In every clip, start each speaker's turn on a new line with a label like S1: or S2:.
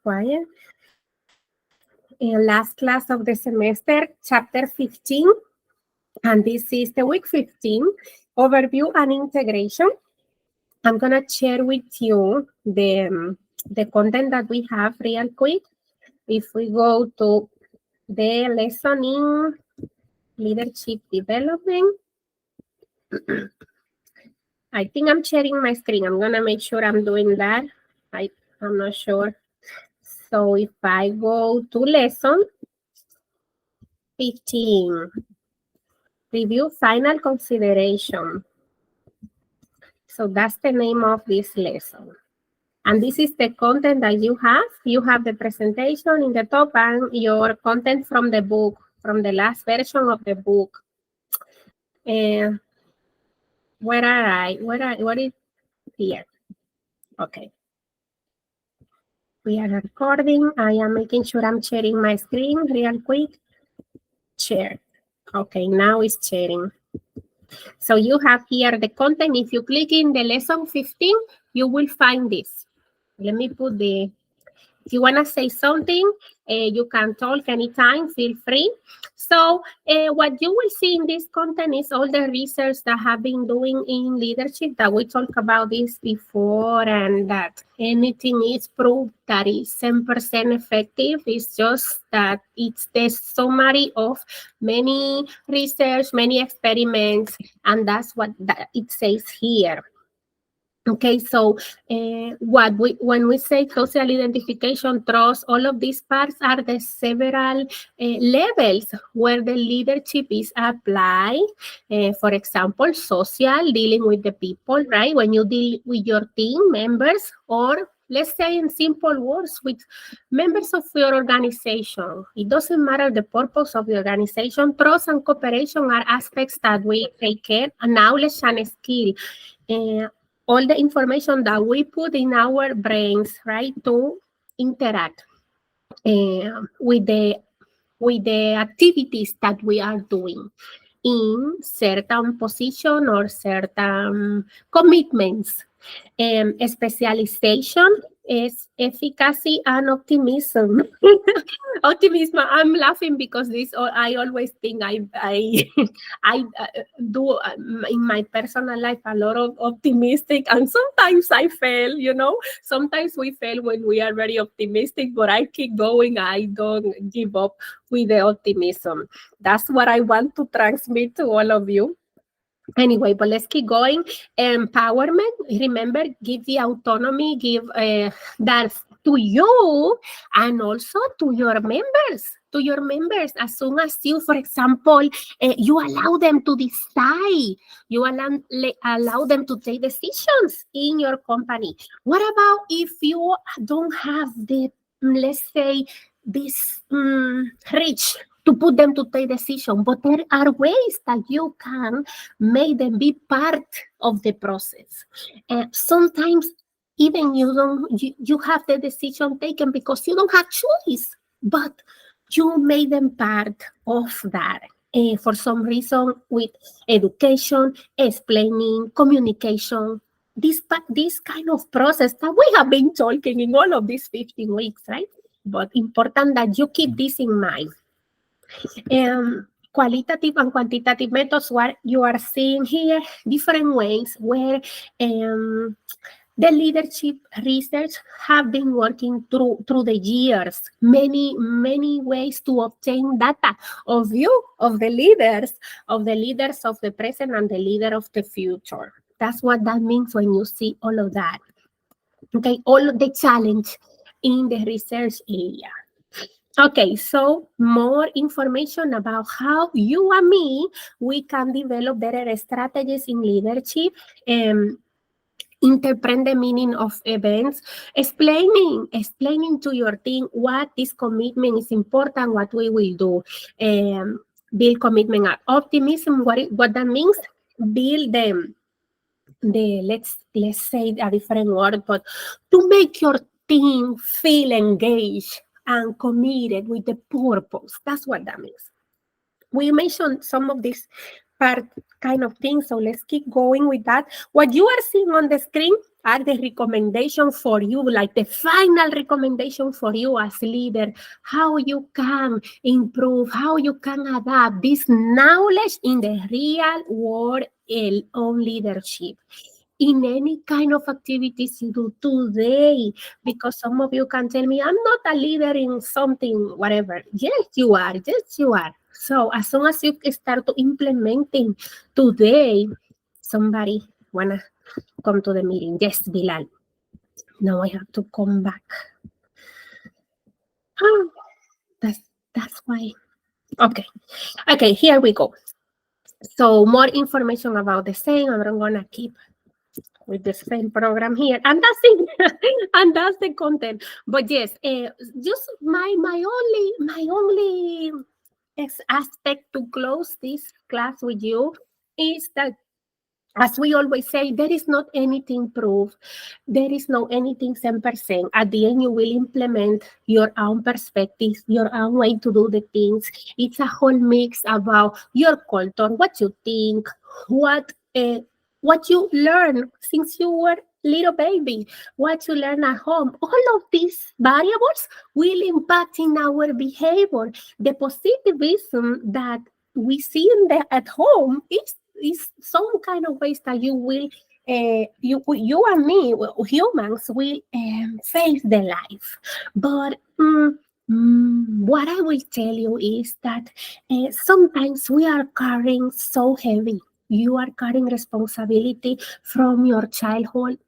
S1: quiet. Last class of the semester, chapter 15, and this is the week 15, overview and integration. I'm gonna share with you the content that we have real quick. If we go to the lesson in leadership development, I think I'm sharing my screen. I'm gonna make sure I'm doing that. I'm not sure. So if I go to lesson 15, review final consideration. So that's the name of this lesson. And this is the content that you have. You have the presentation in the top and your content from the book, from the last version of the book. Where are I? What is here? Okay. We are recording. I am making sure I'm sharing my screen real quick. Share. Okay, now it's sharing. So you have here the content. If you click in the lesson 15, you will find this. Let me put the, if you want to say something, you can talk anytime, feel free. So what you will see in this content is all the research that have been doing in leadership that we talked about this before, and that anything is proved that is 10% effective. It's just that it's the summary of many research, many experiments, and that's what it says here. Okay, so when we say social identification, trust, all of these parts are the several levels where the leadership is applied. For example, social, dealing with the people, right? When you deal with your team members, or let's say in simple words, with members of your organization. It doesn't matter the purpose of the organization. Trust and cooperation are aspects that we take care, knowledge and skill. All the information that we put in our brains, right, to interact with the activities that we are doing in certain position or certain commitments. Specialization is efficacy and optimism. Optimism. I'm laughing because this. I always think I do in my personal life a lot of optimistic, and sometimes I fail. You know, sometimes we fail when we are very optimistic, but I keep going. I don't give up with the optimism. That's what I want to transmit to all of you. Anyway, but let's keep going. Empowerment, remember, give the autonomy, give that to you and also to your members. As soon as you, for example, you allow them to decide, you allow them to take decisions in your company. What about if you don't have the, let's say, this reach to put them to take decision, but there are ways that you can make them be part of the process. Sometimes even you have the decision taken because you don't have choice, but you made them part of that. For some reason, with education, explaining, communication, this kind of process that we have been talking in all of these 15 weeks, right? But important that you keep this in mind. Qualitative and quantitative methods, what you are seeing here, different ways where the leadership research have been working through the years, many ways to obtain data of you, of the leaders of the present and the leader of the future. That's what that means when you see all of that. Okay, all of the challenge in the research area. Okay, so more information about how you and me, we can develop better strategies in leadership, interpret the meaning of events, explaining to your team what this commitment is important, what we will do, build commitment and optimism, what that means, build them. Let's say a different word, but to make your team feel engaged and committed with the purpose. That's what that means. We mentioned some of these kind of things, so let's keep going with that. What you are seeing on the screen are the recommendation for you, like the final recommendation for you as leader, how you can improve, how you can adapt this knowledge in the real world of leadership in any kind of activities you do today. Because some of you can tell me, I'm not a leader in something, whatever. Yes, you are. Yes, you are. So as soon as you start to implementing today, somebody wanna come to the meeting. Yes, Bilal. Now I have to come back. Oh, that's why. Okay. Okay, here we go. So more information about the same. I'm gonna keep with the same program here, and that's it. And that's the content. But yes, just my only aspect to close this class with you is that, as we always say, there is not anything proof. There is no anything 100%. At the end, you will implement your own perspective, your own way to do the things. It's a whole mix about your culture, what you think, what uh, what you learn since you were little baby, what you learn at home. All of these variables will impact in our behavior. The positivism that we see at home is some kind of ways that you will you and me, humans, will face the life. But what I will tell you is that sometimes we are carrying so heavy. You are carrying responsibility from your childhood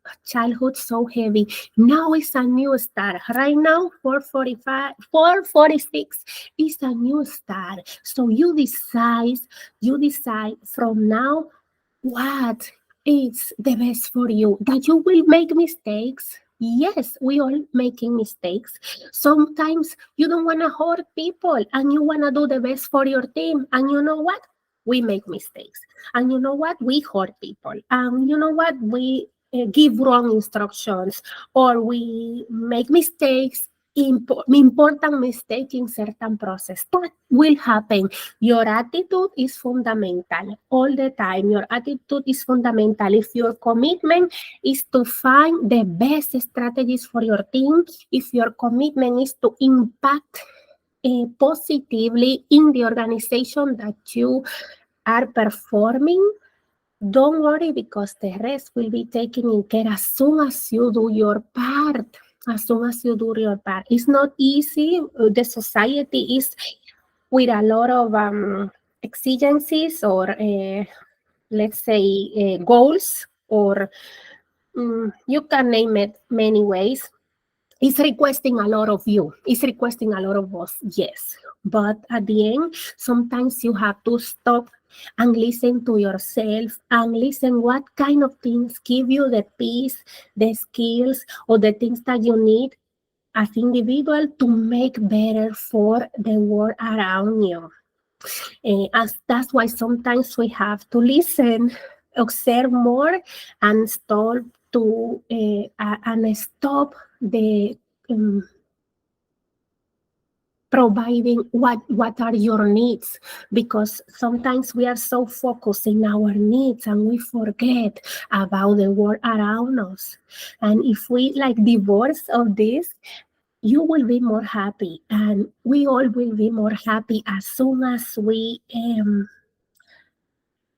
S1: so heavy. Now it's a new start. Right now, 4:45, 4:46 is a new start. So you decide from now what is the best for you. That you will make mistakes. Yes, we all making mistakes. Sometimes you don't want to hurt people and you want to do the best for your team. And you know what? We make mistakes. And you know what? We hurt people. And you know what? We give wrong instructions, or we make mistakes, important mistake in certain process. That will happen. Your attitude is fundamental all the time. Your attitude is fundamental. If your commitment is to find the best strategies for your team, if your commitment is to impact positively in the organization that you are performing, don't worry, because the rest will be taken in care as soon as you do your part. As soon as you do your part. It's not easy. The society is with a lot of exigencies, or let's say goals, or you can name it many ways. It's requesting a lot of you. It's requesting a lot of us, yes. But at the end, sometimes you have to stop and listen to yourself and listen what kind of things give you the peace, the skills, or the things that you need as individual to make better for the world around you. As that's why sometimes we have to listen, observe more, and stop the providing what are your needs, because sometimes we are so focused in our needs and we forget about the world around us. And if we like divorce of this, you will be more happy, and we all will be more happy as soon as we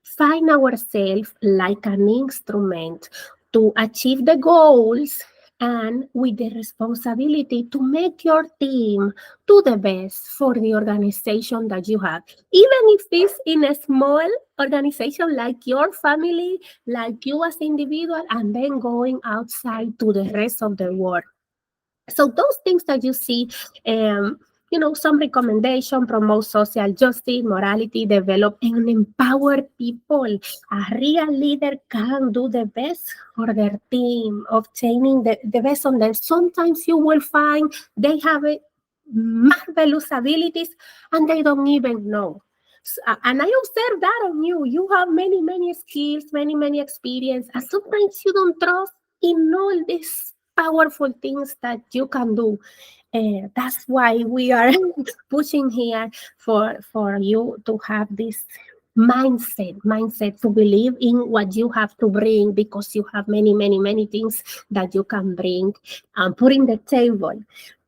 S1: find ourselves like an instrument to achieve the goals, and with the responsibility to make your team do the best for the organization that you have. Even if it's in a small organization like your family, like you as individual, and then going outside to the rest of the world. So those things that you see, some recommendation, promote social justice, morality, develop and empower people. A real leader can do the best for their team, obtaining the best on them. Sometimes you will find they have marvelous abilities and they don't even know. And I observe that on you. You have many, many skills, many, many experience, and sometimes you don't trust in all these powerful things that you can do. That's why we are pushing here for you to have this mindset to believe in what you have to bring, because you have many things that you can bring and put in the table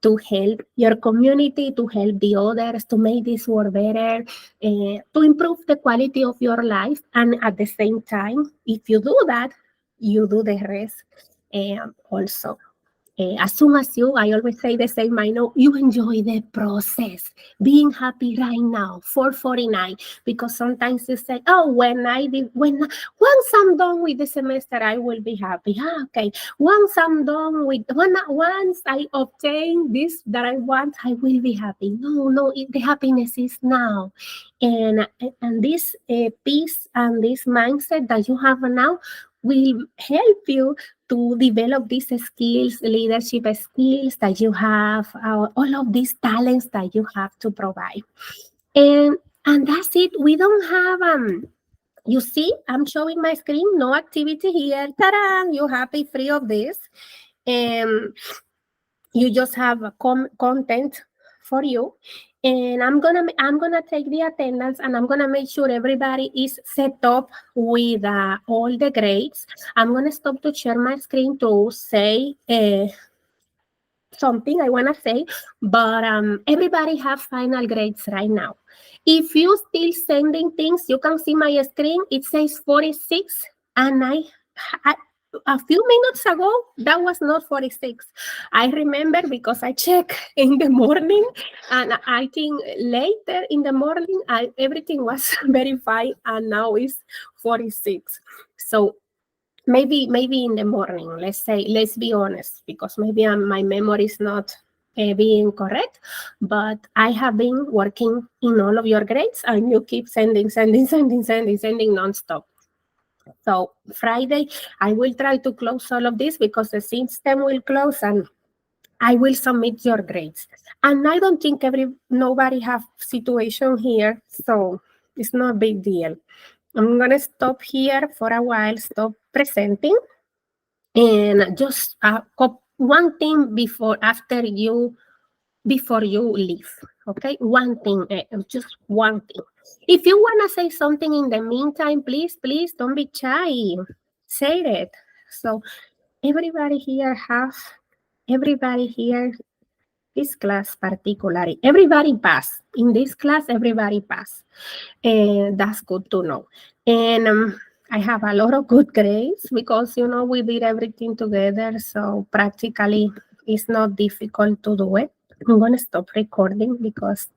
S1: to help your community, to help the others, to make this world better, to improve the quality of your life. And at the same time, if you do that, you do the rest also. As soon as I always say the same, I know you enjoy the process, being happy right now, 449, because sometimes you say, oh, once I'm done with the semester, I will be happy. Okay, once I obtain this that I want, I will be happy. No, the happiness is now. And this peace and this mindset that you have now will help you to develop these skills, leadership skills that you have, all of these talents that you have to provide. And that's it. We don't have you see, I'm showing my screen, no activity here. Ta-da! You're happy, free of this. You just have a content for you. And I'm gonna take the attendance, and I'm gonna make sure everybody is set up with all the grades. I'm gonna stop to share my screen to say something I wanna say, but everybody have final grades right now. If you still sending things, you can see my screen. It says 46, and I a few minutes ago, that was not 46. I remember because I checked in the morning, and I think later in the morning, everything was verified, and now it's 46. So maybe in the morning, let's be honest, because maybe my memory is not being correct, but I have been working in all of your grades, and you keep sending nonstop. So Friday, I will try to close all of this, because the system will close, and I will submit your grades. And I don't think nobody have situation here, so it's not a big deal. I'm gonna stop here for a while, stop presenting, and just one thing before you leave. Okay, one thing, just one thing. If you want to say something in the meantime, please don't be shy. Say it. So everybody here, this class particularly, everybody pass. In this class, everybody pass. And that's good to know. And I have a lot of good grades, because, we did everything together. So practically, it's not difficult to do it. I'm going to stop recording because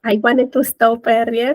S1: I wanted to stop earlier.